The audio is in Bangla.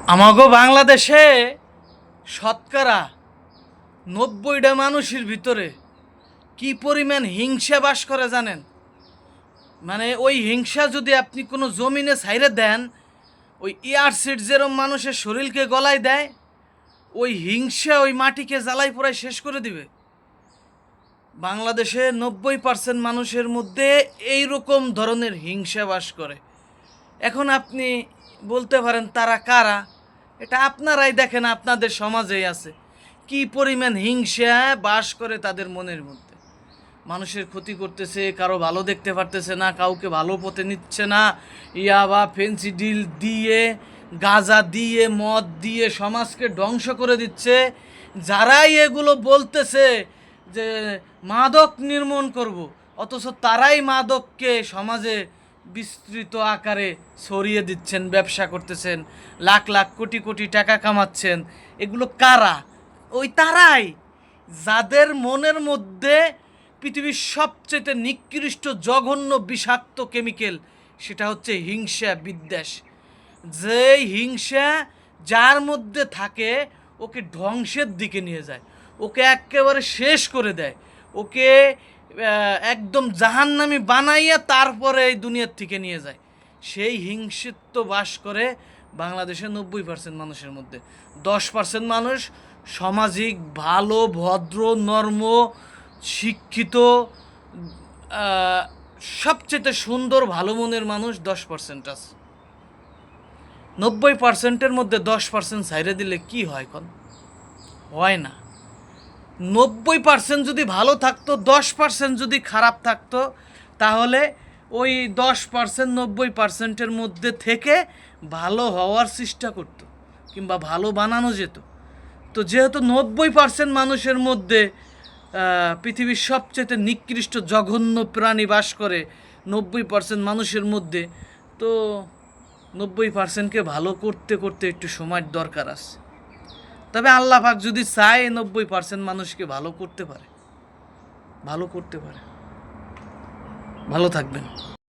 আমাগো বাংলাদেশে শতকরা ৯০টা মানুষের ভিতরে কি পরিমাণ হিংসা বাস করে জানেন? মানে ওই হিংসা যদি আপনি কোনো জমিনে ছাইরে দেন, ওই এয়ারসিড যেরম মানুষের শরীরকে গলায় দেয়, ওই হিংসা ওই মাটিকে জ্বালাই পোড়াই শেষ করে দিবে। বাংলাদেশে ৯০% মানুষের মধ্যে এই রকম ধরনের হিংসা বাস করে। এখন আপনি বলতে পারেন তারা কারা? এটা আপনারাই দেখেন, আপনাদের সমাজেই আছে কি পরিমাণ হিংসা বাস করে তাদের মনের মধ্যে। মানুষের ক্ষতি করতেছে, কারো ভালো দেখতে পারতেছে না, কাউকে ভালো পথে নিচ্ছে না, ইয়াবা ফেন্সিডিল দিয়ে, গাঁজা দিয়ে, মদ দিয়ে সমাজকে ধ্বংস করে দিচ্ছে। যারাই এগুলো বলতেছে যে মাদক নির্মূল করব, অথচ তারাই মাদককে সমাজে বিস্তৃত আকারে ছড়িয়ে দিচ্ছেন, ব্যবসা করতেছেন, লাখ লাখ কোটি কোটি টাকা কামাচ্ছেন। এগুলো কারা? ওই তারাই যাদের মনের মধ্যে পৃথিবীর সবচেয়ে নিকৃষ্ট জঘন্য বিষাক্ত কেমিক্যাল, সেটা হচ্ছে হিংসা বিদ্বেষ। যে হিংসা যার মধ্যে থাকে ওকে ধ্বংসের দিকে নিয়ে যায়, ওকে একেবারে শেষ করে দেয়, ওকে একদম জাহান্নামী বানাইয়া তারপরে এই দুনিয়ার থেকে নিয়ে যায়। সেই হিংসিত্ব বাস করে বাংলাদেশের ৯০% মানুষের মধ্যে। ১০% মানুষ সামাজিক, ভালো, ভদ্র, নর্ম, শিক্ষিত, সবচেয়ে সুন্দর, ভালো মনের মানুষ 10% আছে। ৯০%-এর মধ্যে 10% ছাইড়ে দিলে কি হয়? কোন হয় না। ৯০% যদি ভালো থাকতো, 10% যদি খারাপ থাকতো, তাহলে ওই 10% ৯০%-এর মধ্যে থেকে ভালো হওয়ার চেষ্টা করতো, কিংবা ভালো বানানো যেত। তো যেহেতু ৯০% মানুষের মধ্যে পৃথিবীর সবচেয়ে নিকৃষ্ট জঘন্য প্রাণী বাস করে ৯০% মানুষের মধ্যে, তো ৯০%কে ভালো করতে করতে একটু সময়ের দরকার আছে। তবে আল্লাহ পাক যদি চায় ৯০% মানুষকে ভালো করতে পারে, ভালো করতে পারে। ভালো থাকবেন।